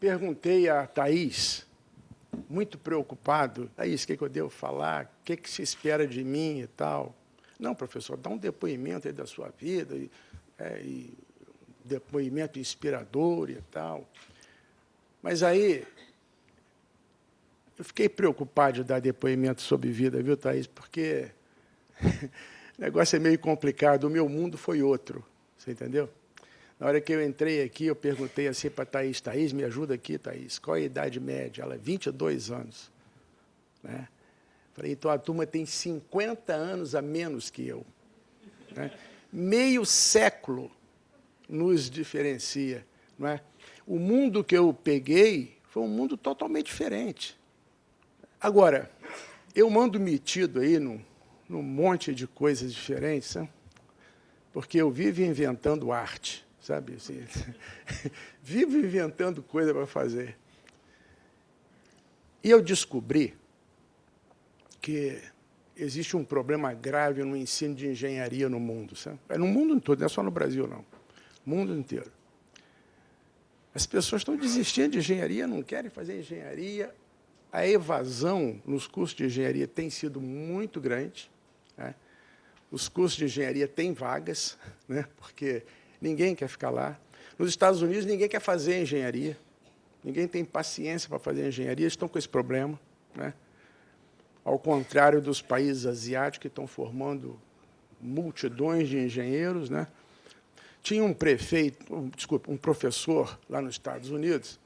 perguntei a Thaís, muito preocupado, Thaís, o que eu devo falar? O que se espera de mim e tal? Não, professor, dá um depoimento aí da sua vida, e depoimento inspirador e tal. Mas aí, eu fiquei preocupado de dar depoimento sobre vida, viu, Thaís? Porque o negócio é meio complicado, o meu mundo foi outro, você entendeu? Na hora que eu entrei aqui, eu perguntei assim para a Thaís, Thaís, me ajuda aqui, Thaís, qual é a idade média? Ela, 22 anos. Né? Falei, então a turma tem 50 anos a menos que eu. Né? Meio século nos diferencia. Não é? O mundo que eu peguei foi um mundo totalmente diferente. Agora, eu mando metido aí num monte de coisas diferentes, sabe? Porque eu vivo inventando arte, sabe? Assim, vivo inventando coisa para fazer. E eu descobri que existe um problema grave no ensino de engenharia no mundo, sabe? É no mundo todo, não é só no Brasil, não. No mundo inteiro. As pessoas estão desistindo de engenharia, não querem fazer engenharia. A evasão nos cursos de engenharia tem sido muito grande. Né? Os cursos de engenharia têm vagas, né? Porque ninguém quer ficar lá. Nos Estados Unidos, ninguém quer fazer engenharia. Ninguém tem paciência para fazer engenharia, estão com esse problema. Né? Ao contrário dos países asiáticos, que estão formando multidões de engenheiros. Né? Tinha um um professor lá nos Estados Unidos,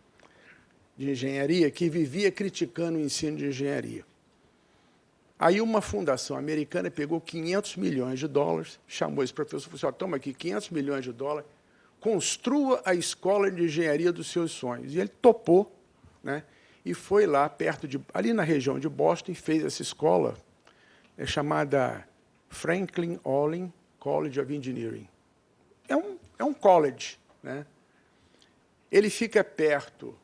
de engenharia, que vivia criticando o ensino de engenharia. Aí uma fundação americana pegou 500 milhões de dólares, chamou esse professor e falou assim, toma aqui 500 milhões de dólares, construa a escola de engenharia dos seus sonhos. E ele topou, né, e foi lá, ali na região de Boston, e fez essa escola, chamada Franklin Olin College of Engineering. É um college. Né? Ele fica perto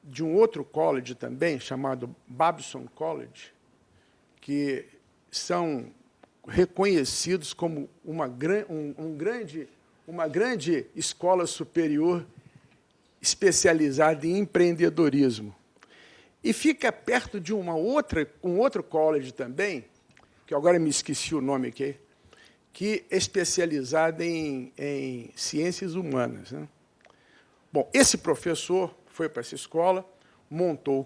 de um outro college também, chamado Babson College, que são reconhecidos como uma grande escola superior especializada em empreendedorismo. E fica perto de um outro college também, que agora me esqueci o nome aqui, que é especializado em ciências humanas. Né? Bom, esse professor foi para essa escola, montou o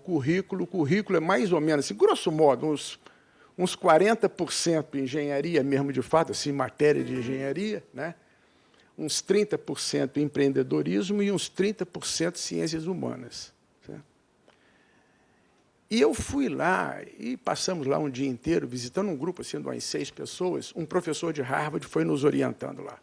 currículo é mais ou menos, assim, grosso modo, uns 40% engenharia mesmo de fato, assim, matéria de engenharia, né? Uns 30% empreendedorismo e uns 30% ciências humanas. Certo? E eu fui lá, e passamos lá um dia inteiro, visitando um grupo assim, de umas 6 pessoas, um professor de Harvard foi nos orientando lá.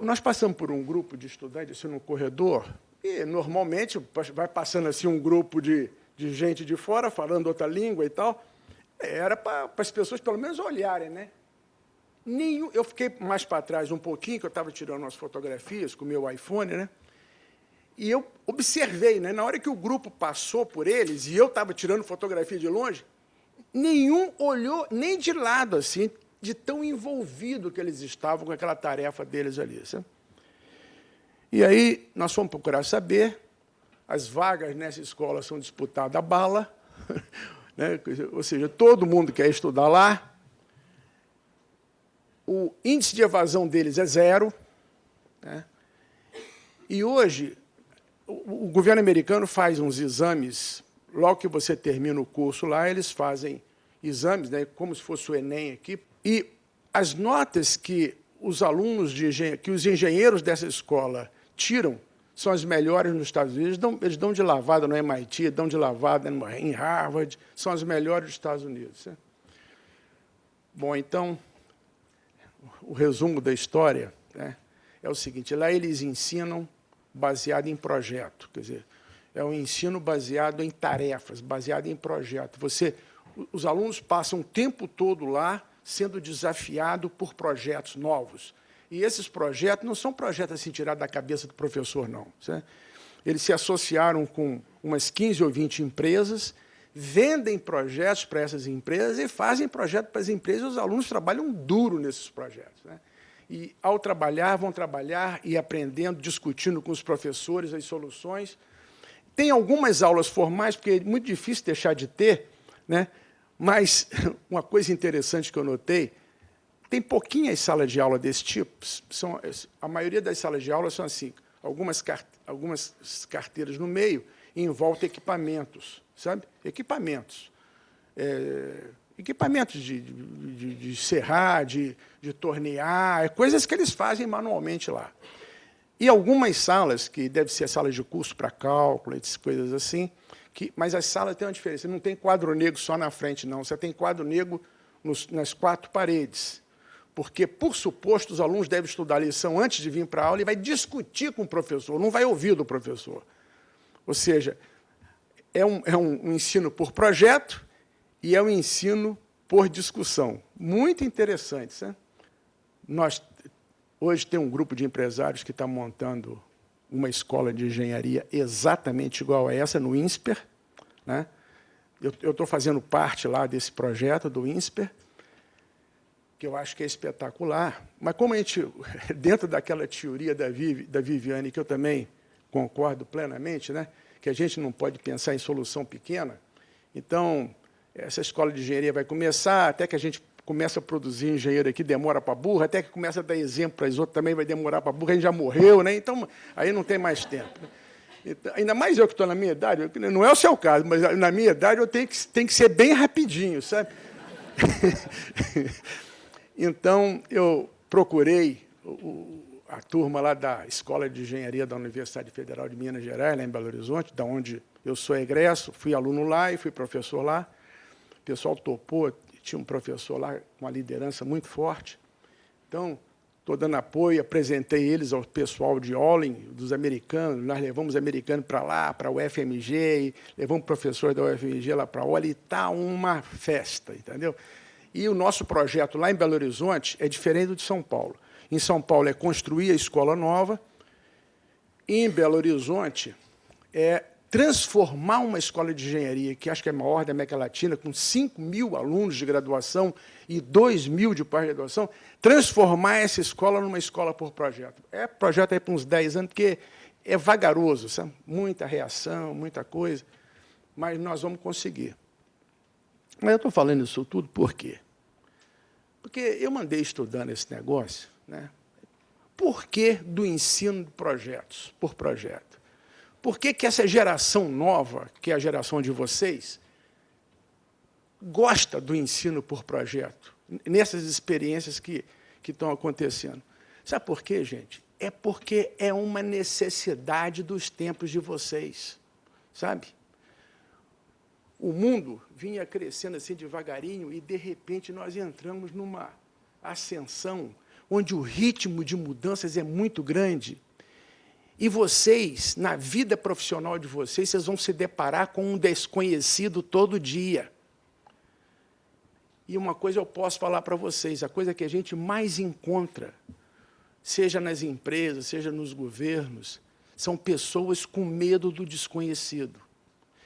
Nós passamos por um grupo de estudantes assim, no corredor, e normalmente vai passando assim, um grupo de gente de fora, falando outra língua e tal. Era para as pessoas, pelo menos, olharem. Né? Eu fiquei mais para trás um pouquinho, que eu estava tirando umas fotografias com o meu iPhone, né? E eu observei, né? Na hora que o grupo passou por eles, e eu estava tirando fotografia de longe, nenhum olhou nem de lado, assim, de tão envolvido que eles estavam com aquela tarefa deles ali. Sabe? E aí nós fomos procurar saber, as vagas nessa escola são disputadas a bala, né? Ou seja, todo mundo quer estudar lá, o índice de evasão deles é 0, né? E hoje o governo americano faz uns exames, logo que você termina o curso lá, eles fazem exames, né, como se fosse o Enem aqui, e as notas que os alunos que os engenheiros dessa escola tiram são as melhores nos Estados Unidos. Eles dão de lavada no MIT, dão de lavada em Harvard, são as melhores dos Estados Unidos. Né? Bom, então, o resumo da história, né, é o seguinte, lá eles ensinam baseado em projeto, quer dizer, é um ensino baseado em tarefas, baseado em projeto. Os alunos passam o tempo todo lá sendo desafiados por projetos novos. E esses projetos não são projetos assim tirados da cabeça do professor, não. Certo? Eles se associaram com umas 15 ou 20 empresas, vendem projetos para essas empresas e fazem projetos para as empresas e os alunos trabalham duro nesses projetos. Né? e, ao trabalhar, vão trabalhar e aprendendo, discutindo com os professores as soluções. Tem algumas aulas formais, porque é muito difícil deixar de ter, né? Mas uma coisa interessante que eu notei, tem pouquinhas salas de aula desse tipo. A maioria das salas de aula são assim, algumas carteiras no meio e em volta equipamentos, sabe? Equipamentos. Equipamentos de serrar, de tornear, coisas que eles fazem manualmente lá. E algumas salas, que devem ser salas de curso para cálculo, coisas assim, mas as salas têm uma diferença. Não tem quadro negro só na frente, não. Você tem quadro negro nas 4 paredes. Porque, por suposto, os alunos devem estudar a lição antes de vir para a aula e vai discutir com o professor, não vai ouvir do professor. Ou seja, é um ensino por projeto e é um ensino por discussão. Muito interessante, né? Nós, hoje, tem um grupo de empresários que está montando uma escola de engenharia exatamente igual a essa, no INSPER, né? Eu estou fazendo parte lá desse projeto do INSPER, que eu acho que é espetacular, mas como a gente, dentro daquela teoria da Viviane, que eu também concordo plenamente, né, que a gente não pode pensar em solução pequena, então, essa escola de engenharia vai começar, até que a gente começa a produzir engenheiro aqui, demora para burro, até que começa a dar exemplo para os outros, também vai demorar para burro, a gente já morreu, né, então, aí não tem mais tempo. Então, ainda mais eu que estou na minha idade, não é o seu caso, mas na minha idade eu tenho que ser bem rapidinho, sabe? Então, eu procurei a turma lá da Escola de Engenharia da Universidade Federal de Minas Gerais, lá em Belo Horizonte, da onde eu sou egresso, fui aluno lá e fui professor lá. O pessoal topou, tinha um professor lá com uma liderança muito forte. Então, estou dando apoio, apresentei eles ao pessoal de Olin, dos americanos, nós levamos americanos para lá, para o UFMG, e levamos professores da UFMG lá para a Olin, e está uma festa, entendeu? E o nosso projeto lá em Belo Horizonte é diferente do de São Paulo. Em São Paulo é construir a escola nova, e em Belo Horizonte é transformar uma escola de engenharia, que acho que é a maior da América Latina, com 5.000 alunos de graduação e 2.000 de pós-graduação, transformar essa escola numa escola por projeto. É projeto aí para uns 10 anos, porque é vagaroso, sabe? Muita reação, muita coisa, mas nós vamos conseguir. Mas eu estou falando isso tudo por quê? Porque eu mandei estudando esse negócio, né? Por que do ensino de projetos, por projeto? Por que essa geração nova, que é a geração de vocês, gosta do ensino por projeto, nessas experiências que estão acontecendo? Sabe por quê, gente? É porque é uma necessidade dos tempos de vocês, sabe? O mundo vinha crescendo assim devagarinho e, de repente, nós entramos numa ascensão onde o ritmo de mudanças é muito grande. E vocês, na vida profissional de vocês, vocês vão se deparar com um desconhecido todo dia. E uma coisa eu posso falar para vocês, a coisa que a gente mais encontra, seja nas empresas, seja nos governos, são pessoas com medo do desconhecido.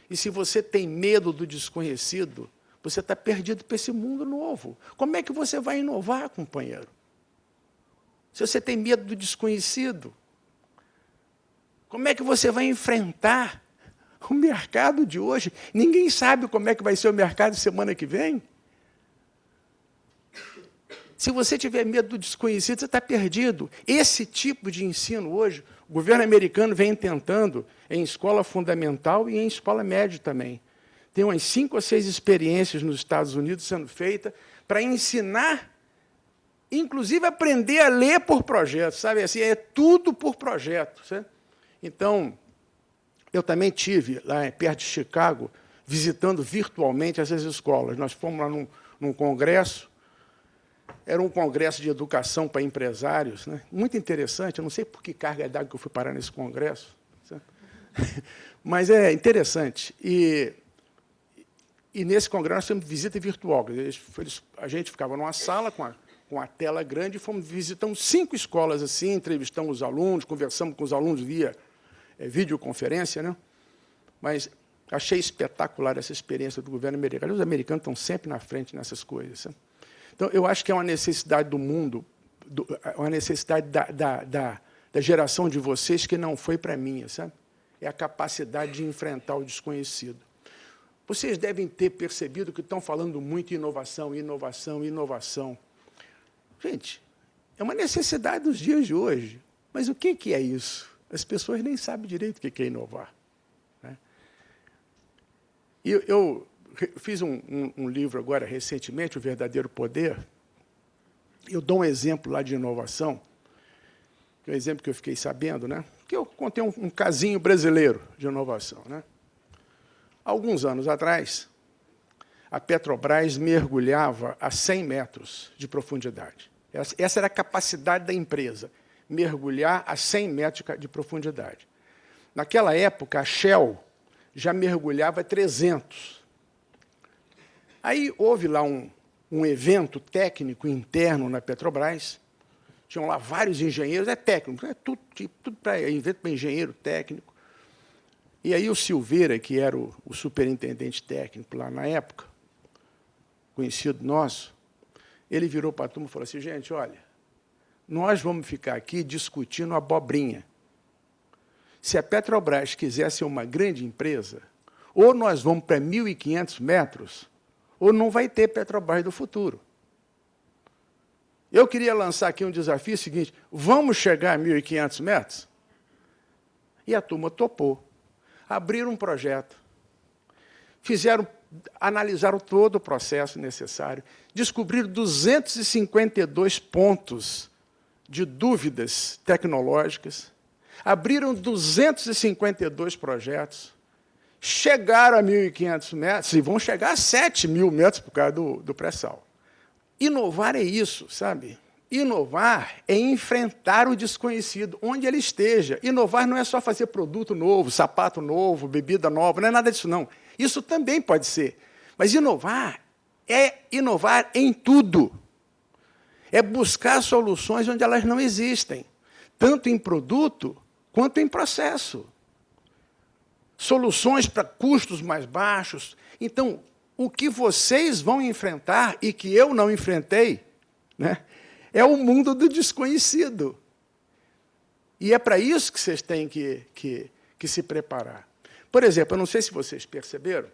E se você tem medo do desconhecido, você está perdido para esse mundo novo. Como é que você vai inovar, companheiro? Se você tem medo do desconhecido, como é que você vai enfrentar o mercado de hoje? Ninguém sabe como é que vai ser o mercado semana que vem. Se você tiver medo do desconhecido, você está perdido. Esse tipo de ensino hoje, o governo americano vem tentando em escola fundamental e em escola média também. Tem umas 5 ou 6 experiências nos Estados Unidos sendo feitas para ensinar, inclusive aprender a ler por projeto, sabe? Assim, é tudo por projeto, sabe? Então, eu também tive, lá perto de Chicago, visitando virtualmente essas escolas. Nós fomos lá num congresso, era um congresso de educação para empresários, né? Muito interessante, eu não sei por que carga d'água que eu fui parar nesse congresso, sabe? Mas é interessante. E nesse congresso nós temos visita virtual. A gente ficava numa sala com a tela grande e fomos visitando 5 escolas assim, entrevistamos os alunos, conversamos com os alunos via videoconferência, né? Mas achei espetacular essa experiência do governo americano. Os americanos estão sempre na frente nessas coisas, sabe? Então, eu acho que é uma necessidade do mundo uma necessidade da geração de vocês que não foi para a minha, sabe? É a capacidade de enfrentar o desconhecido. Vocês devem ter percebido que estão falando muito em inovação, inovação, inovação. Gente, é uma necessidade dos dias de hoje. Mas o que é isso? As pessoas nem sabem direito o que é inovar. Né? Eu fiz um livro agora, recentemente, O Verdadeiro Poder. Eu dou um exemplo lá de inovação, que é um exemplo que eu fiquei sabendo, né? Que eu contei um casinho brasileiro de inovação. Né? Alguns anos atrás, a Petrobras mergulhava a 100 metros de profundidade. Essa era a capacidade da empresa, mergulhar a 100 metros de profundidade. Naquela época, a Shell já mergulhava a 300. Aí houve lá um evento técnico interno na Petrobras, tinham lá vários engenheiros, é técnico, é tudo para evento para engenheiro técnico. E aí o Silveira, que era o superintendente técnico lá na época, conhecido nosso, ele virou para a turma e falou assim, gente, olha, nós vamos ficar aqui discutindo abobrinha. Se a Petrobras quiser ser uma grande empresa, ou nós vamos para 1.500 metros, ou não vai ter Petrobras do futuro. Eu queria lançar aqui um desafio seguinte, vamos chegar a 1.500 metros? E a turma topou. Abriram um projeto, analisaram todo o processo necessário, descobriram 252 pontos de dúvidas tecnológicas, abriram 252 projetos, chegaram a 1.500 metros e vão chegar a 7.000 metros por causa do pré-sal. Inovar é isso, sabe? Inovar é enfrentar o desconhecido, onde ele esteja. Inovar não é só fazer produto novo, sapato novo, bebida nova, não é nada disso, não. Isso também pode ser. Mas inovar é inovar em tudo. É buscar soluções onde elas não existem, tanto em produto quanto em processo. Soluções para custos mais baixos. Então, o que vocês vão enfrentar e que eu não enfrentei, né, é o mundo do desconhecido. E é para isso que vocês têm que se preparar. Por exemplo, eu não sei se vocês perceberam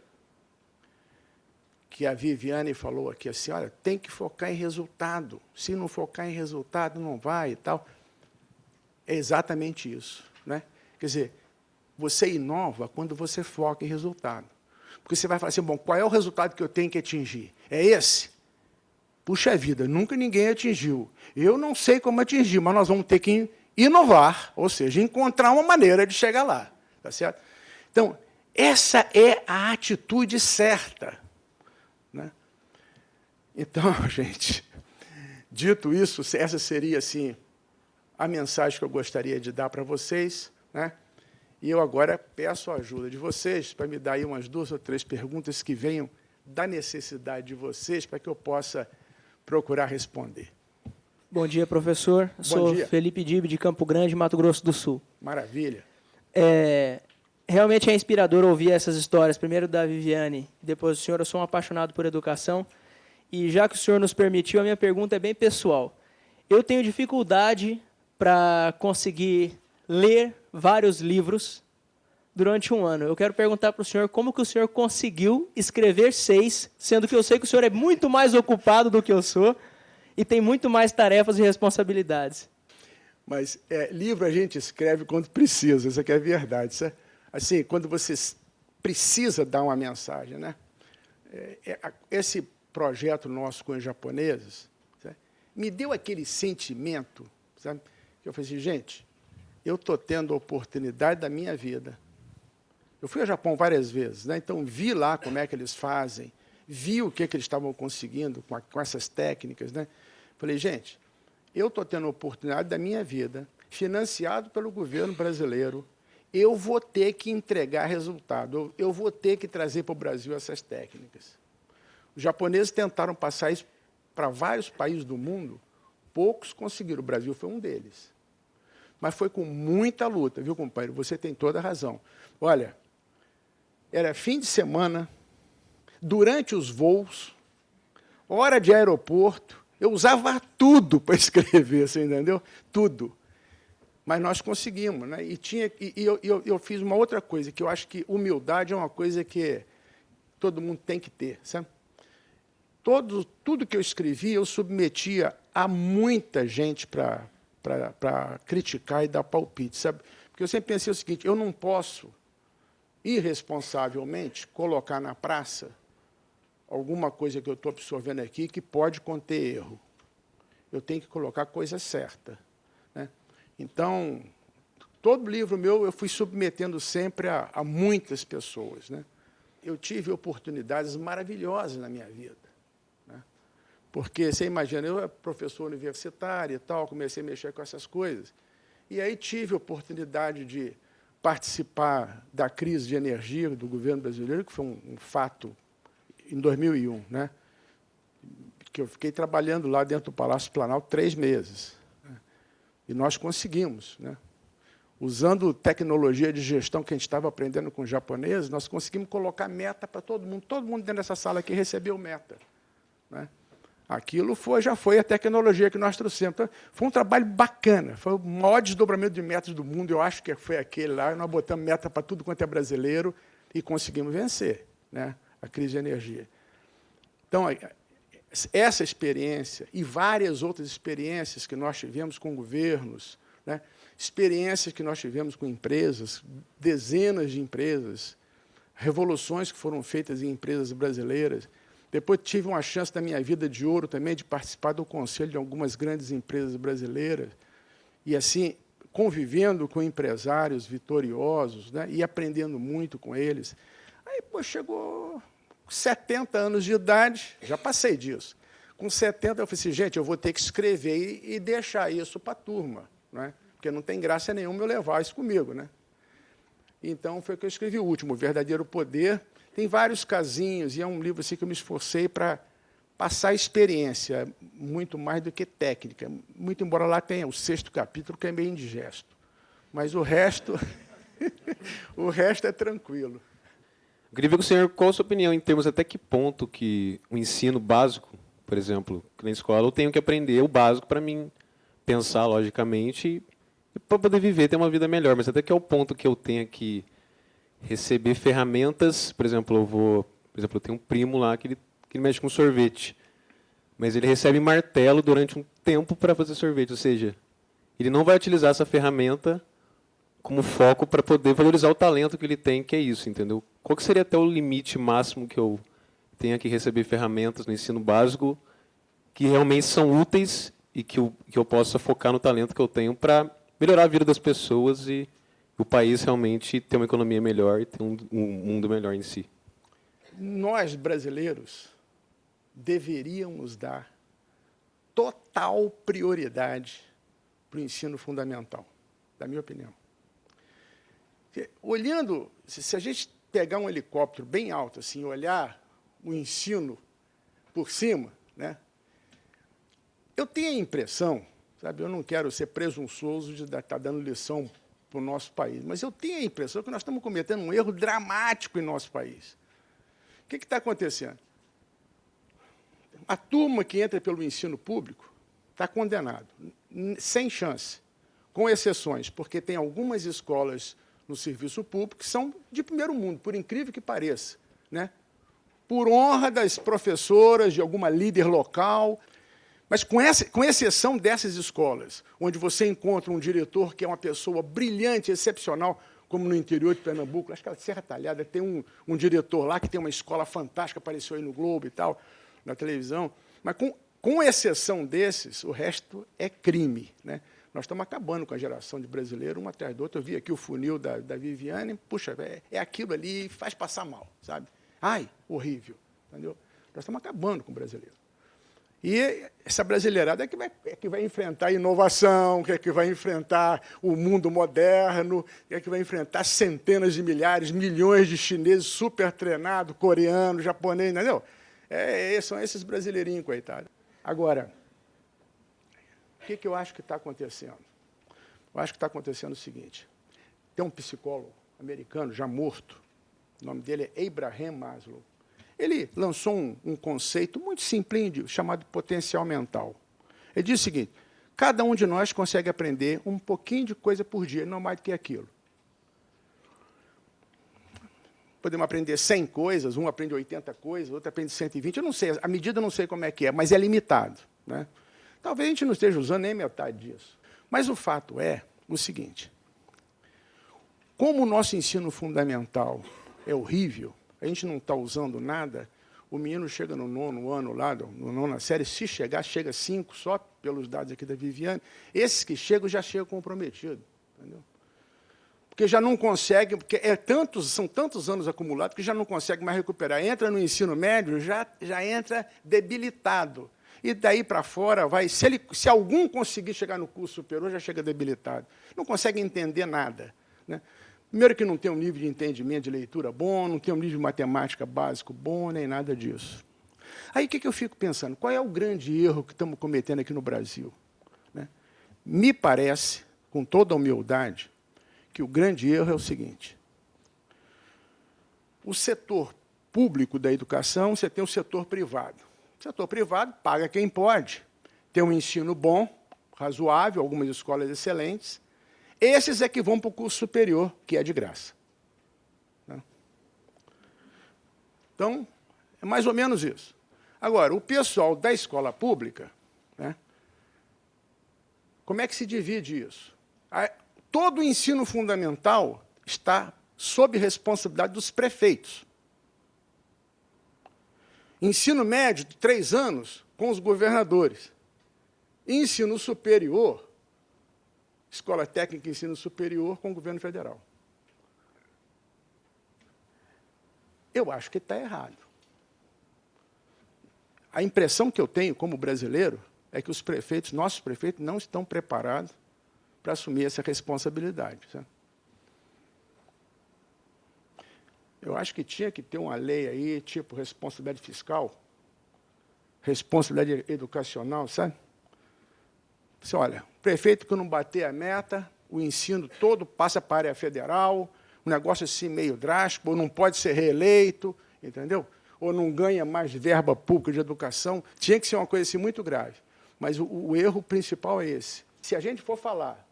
que a Viviane falou aqui assim, olha, tem que focar em resultado. Se não focar em resultado, não vai e tal. É exatamente isso. Né? Quer dizer, você inova quando você foca em resultado. Porque você vai falar assim, bom, qual é o resultado que eu tenho que atingir? É esse? Puxa vida, nunca ninguém atingiu. Eu não sei como atingir, mas nós vamos ter que inovar, ou seja, encontrar uma maneira de chegar lá. Tá certo? Então, essa é a atitude certa. Né? Então, gente, dito isso, essa seria assim, a mensagem que eu gostaria de dar para vocês. Né? E eu agora peço a ajuda de vocês para me dar aí umas 2 ou 3 perguntas que venham da necessidade de vocês para que eu possa procurar responder. Bom dia, professor. Sou Felipe Dibe, de Campo Grande, Mato Grosso do Sul. Maravilha. Realmente é inspirador ouvir essas histórias, primeiro da Viviane, depois do senhor. Eu sou um apaixonado por educação. E já que o senhor nos permitiu, a minha pergunta é bem pessoal. Eu tenho dificuldade para conseguir ler vários livros durante um ano. Eu quero perguntar para o senhor como que o senhor conseguiu escrever 6, sendo que eu sei que o senhor é muito mais ocupado do que eu sou e tem muito mais tarefas e responsabilidades. Mas livro a gente escreve quando precisa, isso aqui é verdade. Isso assim, quando você precisa dar uma mensagem. Né? Esse projeto nosso com os japoneses, sabe, me deu aquele sentimento, sabe, que eu falei assim, gente, eu estou tendo a oportunidade da minha vida. Eu fui ao Japão várias vezes, né? Então vi lá como é que eles fazem, vi o que eles estavam conseguindo com essas técnicas. Né? Falei, gente, eu estou tendo a oportunidade da minha vida, financiado pelo governo brasileiro, eu vou ter que entregar resultado, eu vou ter que trazer para o Brasil essas técnicas. Os japoneses tentaram passar isso para vários países do mundo, poucos conseguiram, o Brasil foi um deles. Mas foi com muita luta, viu, companheiro? Você tem toda a razão. Olha, era fim de semana, durante os voos, hora de aeroporto, Eu usava tudo para escrever, você entendeu? Tudo. Mas nós conseguimos, né? Eu fiz uma outra coisa, que eu acho que humildade é uma coisa que todo mundo tem que ter, sabe? Tudo que eu escrevi, eu submetia a muita gente para criticar e dar palpite, sabe? Porque eu sempre pensei o seguinte, eu não posso, irresponsavelmente, colocar na praça alguma coisa que eu estou absorvendo aqui que pode conter erro. Eu tenho que colocar a coisa certa, né? Então, todo livro meu eu fui submetendo sempre a muitas pessoas, né? Eu tive oportunidades maravilhosas na minha vida, né? Porque, você imagina, eu era professor universitário e tal, comecei a mexer com essas coisas, e aí tive a oportunidade de participar da crise de energia do governo brasileiro, que foi um fato em 2001, né? Que eu fiquei trabalhando lá dentro do Palácio Planalto 3 meses. Né? E nós conseguimos, né? Usando tecnologia de gestão que a gente estava aprendendo com os japoneses, nós conseguimos colocar meta para todo mundo dentro dessa sala aqui recebeu meta, né? Aquilo já foi a tecnologia que nós trouxemos. Então, foi um trabalho bacana, foi o maior desdobramento de metas do mundo, eu acho que foi aquele lá, nós botamos meta para tudo quanto é brasileiro e conseguimos vencer, né, a crise de energia. Então, essa experiência e várias outras experiências que nós tivemos com governos, né, experiências que nós tivemos com empresas, dezenas de empresas, revoluções que foram feitas em empresas brasileiras. Depois tive uma chance na minha vida de ouro também de participar do conselho de algumas grandes empresas brasileiras e, assim, convivendo com empresários vitoriosos, né, e aprendendo muito com eles. Aí, pô, chegou 70 anos de idade, já passei disso. Com 70, eu falei assim, gente, eu vou ter que escrever e deixar isso para a turma, né? Porque não tem graça nenhuma eu levar isso comigo, né? Então, foi que eu escrevi o último, O Verdadeiro Poder. Tem vários casinhos, e é um livro assim, que eu me esforcei para passar experiência, muito mais do que técnica. Muito embora lá tenha o 6º capítulo, que é meio indigesto. Mas o resto, o resto é tranquilo. Eu queria ver com o senhor qual a sua opinião em termos até que ponto que o ensino básico, por exemplo, que na escola eu tenho que aprender o básico para mim pensar logicamente e para poder viver, ter uma vida melhor, mas até que é o ponto que eu tenho que receber ferramentas, por exemplo, eu tenho um primo lá que ele mexe com sorvete, mas ele recebe martelo durante um tempo para fazer sorvete, ou seja, ele não vai utilizar essa ferramenta como foco para poder valorizar o talento que ele tem, que é isso, entendeu? Qual que seria até o limite máximo que eu tenha que receber ferramentas no ensino básico que realmente são úteis e que eu possa focar no talento que eu tenho para melhorar a vida das pessoas e o país realmente ter uma economia melhor e ter um mundo melhor em si? Nós, brasileiros, deveríamos dar total prioridade para o ensino fundamental, da minha opinião. Olhando, se a gente pegar um helicóptero bem alto, assim, olhar o ensino por cima, né, eu tenho a impressão, sabe, eu não quero ser presunçoso de estar dando lição para o nosso país, mas eu tenho a impressão que nós estamos cometendo um erro dramático em nosso país. O que está acontecendo? A turma que entra pelo ensino público está condenado, sem chance, com exceções, porque tem algumas escolas no serviço público que são de primeiro mundo, por incrível que pareça, né? Por honra das professoras, de alguma líder local, mas com exceção dessas escolas, onde você encontra um diretor que é uma pessoa brilhante, excepcional, como no interior de Pernambuco, acho que é Serra Talhada, tem um diretor lá que tem uma escola fantástica, apareceu aí no Globo e tal, na televisão, mas com exceção desses, o resto é crime, né? Nós estamos acabando com a geração de brasileiros, uma atrás da outra. Eu vi aqui o funil da Viviane, puxa, é aquilo ali, faz passar mal, sabe? Ai, horrível, entendeu? Nós estamos acabando com o brasileiro. E essa brasileirada é que vai enfrentar a inovação, que vai enfrentar o mundo moderno, que vai enfrentar centenas de milhares, milhões de chineses super treinados, coreanos, japoneses, entendeu? São esses brasileirinhos, coitados. Agora, o que eu acho que está acontecendo? Eu acho que está acontecendo o seguinte. Tem um psicólogo americano, já morto, o nome dele é Abraham Maslow. Ele lançou um conceito muito simples chamado potencial mental. Ele diz o seguinte: cada um de nós consegue aprender um pouquinho de coisa por dia, não mais do que aquilo. Podemos aprender 100 coisas, um aprende 80 coisas, outro aprende 120, eu não sei, a medida eu não sei como é que é, mas é limitado, né? Talvez a gente não esteja usando nem metade disso. Mas o fato é o seguinte: como o nosso ensino fundamental é horrível, a gente não está usando nada, o menino chega no 9º ano lá, no 9ª série, se chegar, chega 5, só pelos dados aqui da Viviane. Esses que chegam, já chegam comprometidos. Entendeu? Porque já não consegue, porque são tantos anos acumulados que já não consegue mais recuperar. Entra no ensino médio, já entra debilitado. E daí para fora, se algum conseguir chegar no curso superior, já chega debilitado. Não consegue entender nada, né? Primeiro que não tem um nível de entendimento de leitura bom, não tem um nível de matemática básico bom, nem nada disso. Aí o que eu fico pensando? Qual é o grande erro que estamos cometendo aqui no Brasil? Né? Me parece, com toda a humildade, que o grande erro é o seguinte: o setor público da educação, você tem o setor privado. O setor privado paga quem pode, tem um ensino bom, razoável, algumas escolas excelentes. Esses é que vão para o curso superior, que é de graça. Então, é mais ou menos isso. Agora, o pessoal da escola pública, né, como é que se divide isso? Todo o ensino fundamental está sob responsabilidade dos prefeitos. Ensino médio, de 3 anos, com os governadores. Ensino superior, Escola Técnica e Ensino Superior, com o governo federal. Eu acho que está errado. A impressão que eu tenho como brasileiro é que os prefeitos, nossos prefeitos, não estão preparados para assumir essa responsabilidade. Sabe? Eu acho que tinha que ter uma lei aí, tipo responsabilidade fiscal, responsabilidade educacional, sabe? Assim, olha, prefeito que não bater a meta, o ensino todo passa para a área federal, um negócio assim meio drástico, ou não pode ser reeleito, entendeu? Ou não ganha mais verba pública de educação. Tinha que ser uma coisa assim muito grave. Mas o erro principal é esse. Se a gente for falar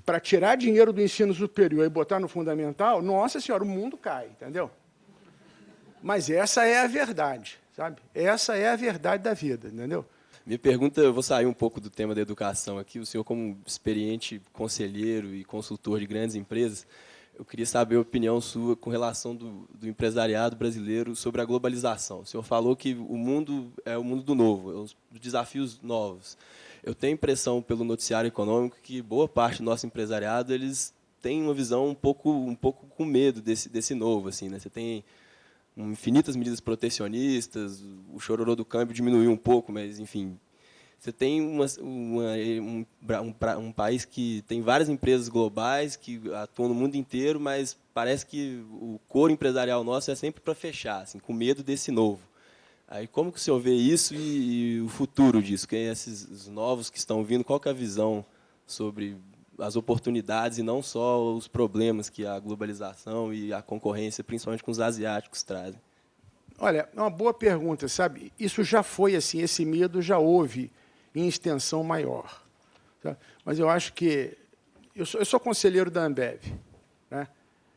para tirar dinheiro do ensino superior e botar no fundamental, nossa senhora, o mundo cai, entendeu? Mas essa é a verdade, sabe? Essa é a verdade da vida, entendeu? Minha pergunta, eu vou sair um pouco do tema da educação aqui. O senhor, como experiente conselheiro e consultor de grandes empresas, eu queria saber a opinião sua com relação do empresariado brasileiro sobre a globalização. O senhor falou que o mundo é o mundo do novo, os desafios novos. Eu tenho a impressão, pelo noticiário econômico, que boa parte do nosso empresariado eles têm uma visão um pouco com medo desse novo. Assim, né? Você tem infinitas medidas protecionistas, o chororô do câmbio diminuiu um pouco, mas, enfim, você tem um país que tem várias empresas globais que atuam no mundo inteiro, mas parece que o coro empresarial nosso é sempre para fechar, assim, com medo desse novo. Aí, como que o senhor vê isso e o futuro disso? Quem esses novos que estão vindo, qual que é a visão sobre as oportunidades e não só os problemas que a globalização e a concorrência, principalmente com os asiáticos, trazem? Olha, é uma boa pergunta, sabe? Isso já foi assim, esse medo já houve em extensão maior. Sabe? Mas eu acho que... Eu sou conselheiro da Ambev, né?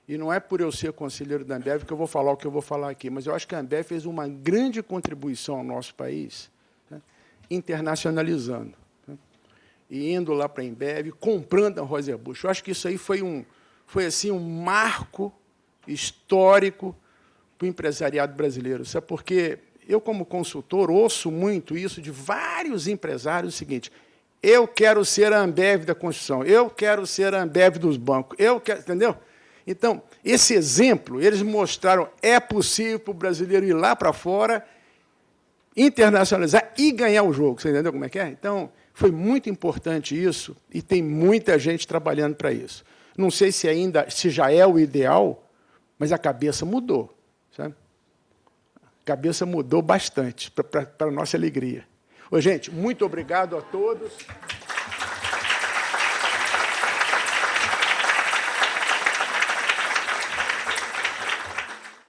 E não é por eu ser conselheiro da Ambev que eu vou falar o que eu vou falar aqui, mas eu acho que a Ambev fez uma grande contribuição ao nosso país, né? Internacionalizando. E indo lá para a Ambev, comprando a Anheuser-Busch. Eu acho que isso aí foi assim, um marco histórico para o empresariado brasileiro. Sabe? Porque eu, como consultor, ouço muito isso de vários empresários, o seguinte: eu quero ser a Ambev da construção, eu quero ser a Ambev dos bancos, eu quero, entendeu? Então, esse exemplo, eles mostraram é possível para o brasileiro ir lá para fora, internacionalizar e ganhar o jogo. Você entendeu como é que é? Então, foi muito importante isso e tem muita gente trabalhando para isso. Não sei se já é o ideal, mas a cabeça mudou. Sabe? A cabeça mudou bastante, para a nossa alegria. Ô, gente, muito obrigado a todos.